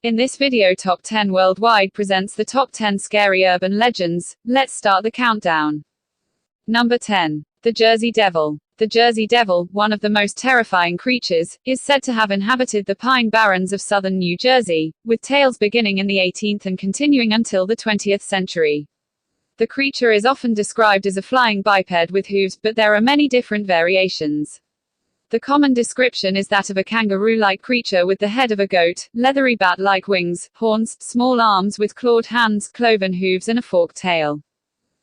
In this video, Top 10 Worldwide presents the top 10 scary urban legends. Let's start the countdown. Number 10. The Jersey Devil. The Jersey Devil, one of the most terrifying creatures, is said to have inhabited the pine barrens of southern New Jersey, with tales beginning in the 18th and continuing until the 20th century. The creature is often described as a flying biped with hooves, but there are many different variations. The common description is that of a kangaroo-like creature with the head of a goat, leathery bat-like wings, horns, small arms with clawed hands, cloven hooves and a forked tail.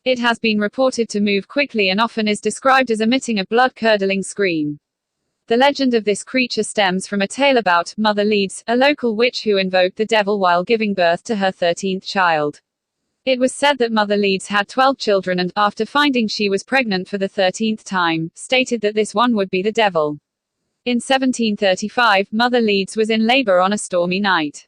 It has been reported to move quickly and often is described as emitting a blood-curdling scream. The legend of this creature stems from a tale about Mother Leeds, a local witch who invoked the devil while giving birth to her 13th child. It was said that Mother Leeds had 12 children and, after finding she was pregnant for the 13th time, stated that this one would be the devil. In 1735, Mother Leeds was in labor on a stormy night.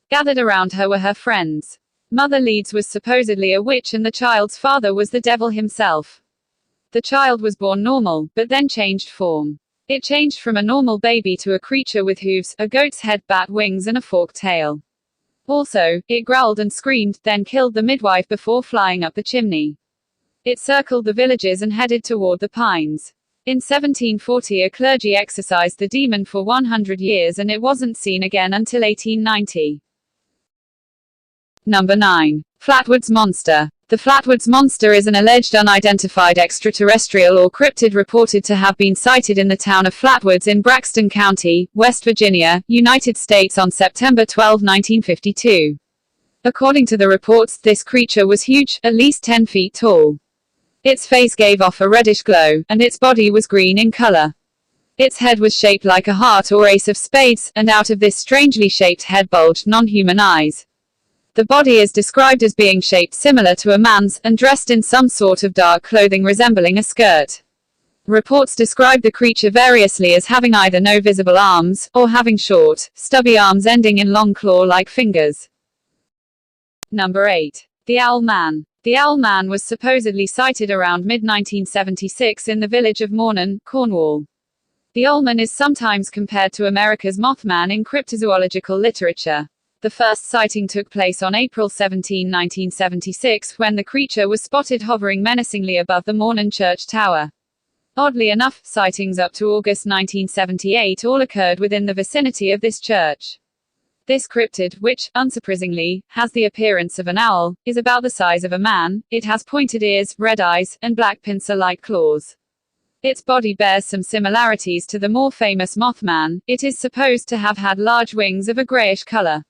Gathered around her were her friends. Mother Leeds was supposedly a witch and the child's father was the devil himself. The child was born normal, but then changed form. It changed from a normal baby to a creature with hooves, a goat's head, bat wings and a forked tail. Also, it growled and screamed, then killed the midwife before flying up the chimney. It circled the villages and headed toward the pines. In 1740, a clergy exorcised the demon for 100 years and it wasn't seen again until 1890. Number 9. Flatwoods Monster. The Flatwoods Monster is an alleged unidentified extraterrestrial or cryptid reported to have been sighted in the town of Flatwoods in Braxton County, West Virginia, United States on September 12, 1952. According to the reports, this creature was huge, at least 10 feet tall. Its face gave off a reddish glow, and its body was green in color. Its head was shaped like a heart or ace of spades, and out of this strangely shaped head bulged non-human eyes. The body is described as being shaped similar to a man's, and dressed in some sort of dark clothing resembling a skirt. Reports describe the creature variously as having either no visible arms, or having short, stubby arms ending in long claw-like fingers. Number 8. The Owl Man. The Owl Man was supposedly sighted around mid-1976 in the village of Mornan, Cornwall. The Owl-man is sometimes compared to America's Mothman in cryptozoological literature. The first sighting took place on April 17, 1976, when the creature was spotted hovering menacingly above the Mornan Church Tower. Oddly enough, sightings up to August 1978 all occurred within the vicinity of this church. This cryptid, which, unsurprisingly, has the appearance of an owl, is about the size of a man. It has pointed ears, red eyes, and black pincer-like claws. Its body bears some similarities to the more famous Mothman. It is supposed to have had large wings of a grayish color.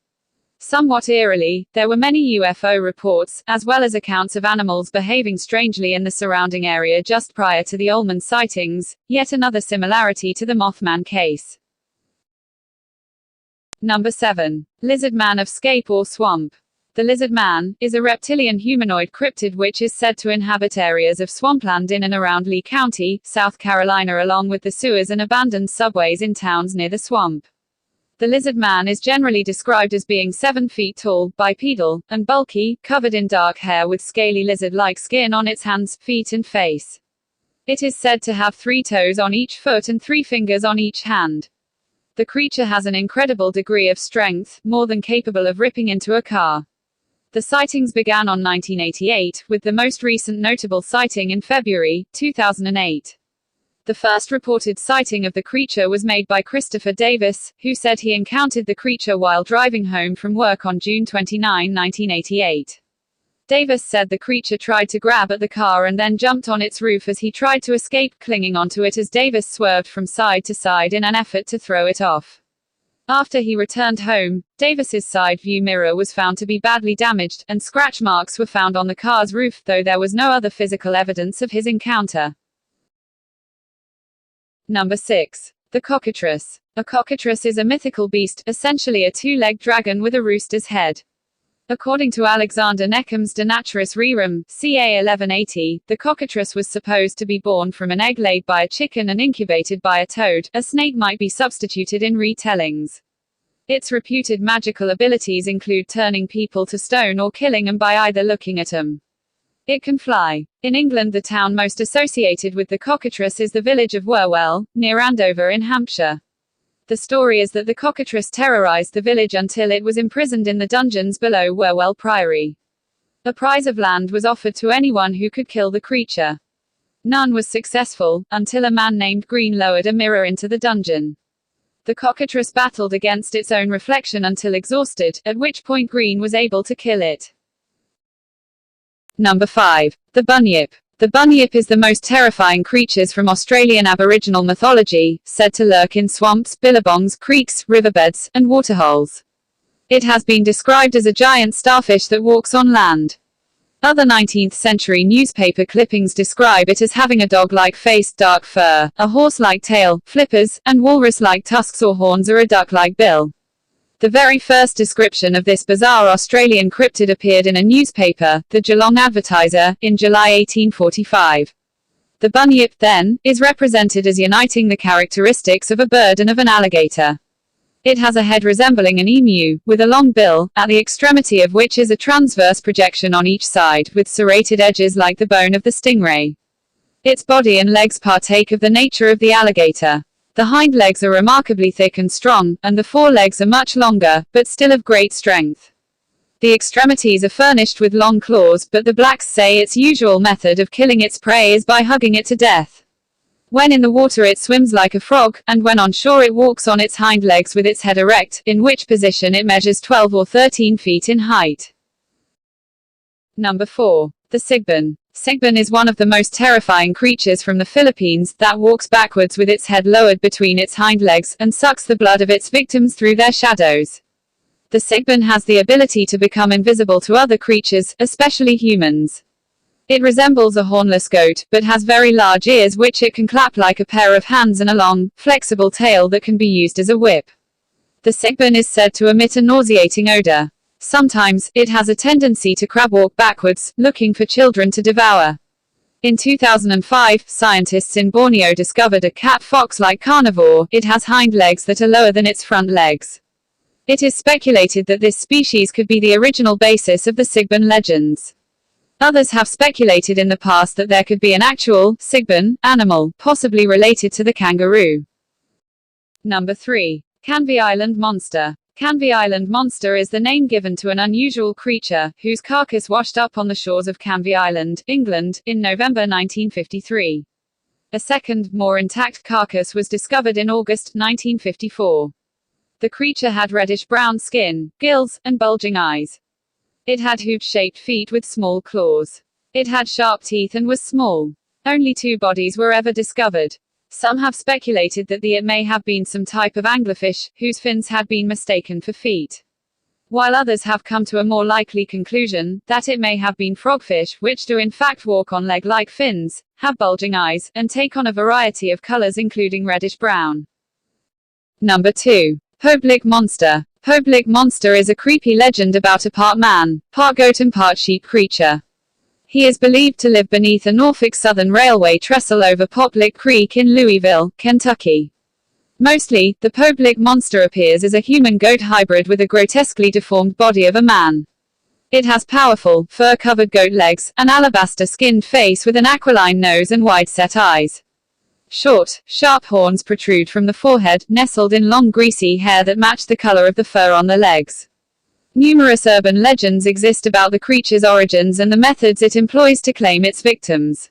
Somewhat eerily, there were many UFO reports, as well as accounts of animals behaving strangely in the surrounding area just prior to the Owl-man sightings, yet another similarity to the Mothman case. Number 7. Lizard Man of Scape or Swamp. The Lizard Man is a reptilian humanoid cryptid which is said to inhabit areas of swampland in and around Lee County, South Carolina, along with the sewers and abandoned subways in towns near the swamp. The Lizard Man is generally described as being 7 feet tall, bipedal, and bulky, covered in dark hair with scaly lizard-like skin on its hands, feet and face. It is said to have 3 toes on each foot and 3 fingers on each hand. The creature has an incredible degree of strength, more than capable of ripping into a car. The sightings began on 1988, with the most recent notable sighting in February 2008. The first reported sighting of the creature was made by Christopher Davis, who said he encountered the creature while driving home from work on June 29, 1988. Davis said the creature tried to grab at the car and then jumped on its roof as he tried to escape, clinging onto it as Davis swerved from side to side in an effort to throw it off. After he returned home, Davis's side view mirror was found to be badly damaged, and scratch marks were found on the car's roof, though there was no other physical evidence of his encounter. Number 6. The Cockatrice. A cockatrice is a mythical beast, essentially a 2-legged dragon with a rooster's head. According to Alexander Neckham's De Naturis Rerum, ca. 1180, the cockatrice was supposed to be born from an egg laid by a chicken and incubated by a toad. A snake might be substituted in retellings. Its reputed magical abilities include turning people to stone or killing them by either looking at them. It can fly. In England, the town most associated with the cockatrice is the village of Wherwell, near Andover in Hampshire. The story is that the cockatrice terrorized the village until it was imprisoned in the dungeons below Werwell Priory. A prize of land was offered to anyone who could kill the creature. None was successful, until a man named Green lowered a mirror into the dungeon. The cockatrice battled against its own reflection until exhausted, at which point Green was able to kill it. Number 5. The bunyip. The bunyip is the most terrifying creatures from Australian Aboriginal mythology, said to lurk in swamps, billabongs, creeks, riverbeds, and waterholes. It has been described as a giant starfish that walks on land. Other 19th-century newspaper clippings describe it as having a dog-like face, dark fur, a horse-like tail, flippers, and walrus-like tusks or horns or a duck-like bill. The very first description of this bizarre Australian cryptid appeared in a newspaper, the Geelong Advertiser, in July 1845. The bunyip, then, is represented as uniting the characteristics of a bird and of an alligator. It has a head resembling an emu, with a long bill, at the extremity of which is a transverse projection on each side, with serrated edges like the bone of the stingray. Its body and legs partake of the nature of the alligator. The hind legs are remarkably thick and strong, and the forelegs are much longer, but still of great strength. The extremities are furnished with long claws, but the blacks say its usual method of killing its prey is by hugging it to death. When in the water it swims like a frog, and when on shore it walks on its hind legs with its head erect, in which position it measures 12 or 13 feet in height. Number 4. The sigban. Sigban is one of the most terrifying creatures from the Philippines, that walks backwards with its head lowered between its hind legs, and sucks the blood of its victims through their shadows. The sigban has the ability to become invisible to other creatures, especially humans. It resembles a hornless goat, but has very large ears which it can clap like a pair of hands and a long, flexible tail that can be used as a whip. The sigban is said to emit a nauseating odor. Sometimes, it has a tendency to crab walk backwards, looking for children to devour. In 2005, scientists in Borneo discovered a cat-fox-like carnivore. It has hind legs that are lower than its front legs. It is speculated that this species could be the original basis of the sigban legends. Others have speculated in the past that there could be an actual sigban animal, possibly related to the kangaroo. Number 3. Canvey Island monster. Canvey Island monster is the name given to an unusual creature, whose carcass washed up on the shores of Canvey Island, England, in November 1953. A second, more intact carcass was discovered in August 1954. The creature had reddish-brown skin, gills, and bulging eyes. It had hoop-shaped feet with small claws. It had sharp teeth and was small. Only 2 bodies were ever discovered. Some have speculated that it may have been some type of anglerfish, whose fins had been mistaken for feet. While others have come to a more likely conclusion, that it may have been frogfish, which do in fact walk on leg-like fins, have bulging eyes, and take on a variety of colors including reddish-brown. Number 2. Poblik monster. Poblik monster is a creepy legend about a part man, part goat and part sheep creature. He is believed to live beneath a Norfolk Southern Railway trestle over Poblik Creek in Louisville, Kentucky. Mostly, the Poblik monster appears as a human-goat hybrid with a grotesquely deformed body of a man. It has powerful, fur-covered goat legs, an alabaster-skinned face with an aquiline nose and wide-set eyes. Short, sharp horns protrude from the forehead, nestled in long greasy hair that match the color of the fur on the legs. Numerous urban legends exist about the creature's origins and the methods it employs to claim its victims.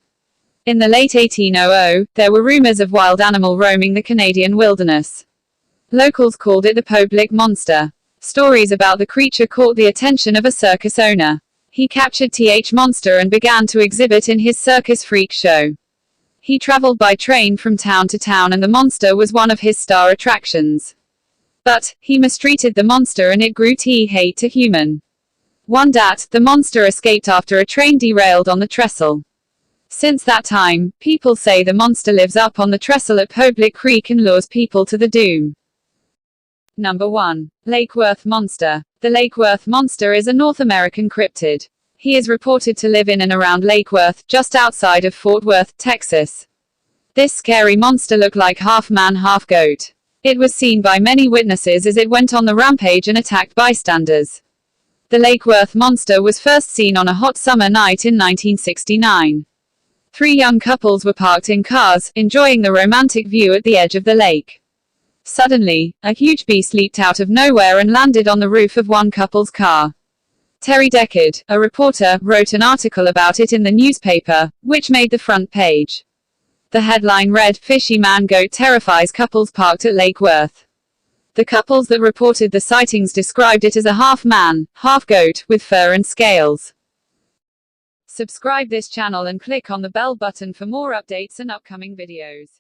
In the late 1800s, there were rumors of wild animal roaming the Canadian wilderness. Locals called it the Poblik monster. Stories about the creature caught the attention of a circus owner. He captured Th monster and began to exhibit in his circus freak show. He traveled by train from town to town and the monster was one of his star attractions. But, he mistreated the monster and it grew hate to human. One day, the monster escaped after a train derailed on the trestle. Since that time, people say the monster lives up on the trestle at Poblik Creek and lures people to the doom. Number 1. Lake Worth monster. The Lake Worth monster is a North American cryptid. He is reported to live in and around Lake Worth, just outside of Fort Worth, Texas. This scary monster looked like half man, half goat. It was seen by many witnesses as it went on the rampage and attacked bystanders. The Lake Worth monster was first seen on a hot summer night in 1969. 3 young couples were parked in cars, enjoying the romantic view at the edge of the lake. Suddenly, a huge beast leaped out of nowhere and landed on the roof of one couple's car. Terry Deckard, a reporter, wrote an article about it in the newspaper, which made the front page. The headline read, "Fishy man goat terrifies couples parked at Lake Worth." The couples that reported the sightings described it as a half man, half goat, with fur and scales. Subscribe this channel and click on the bell button for more updates and upcoming videos.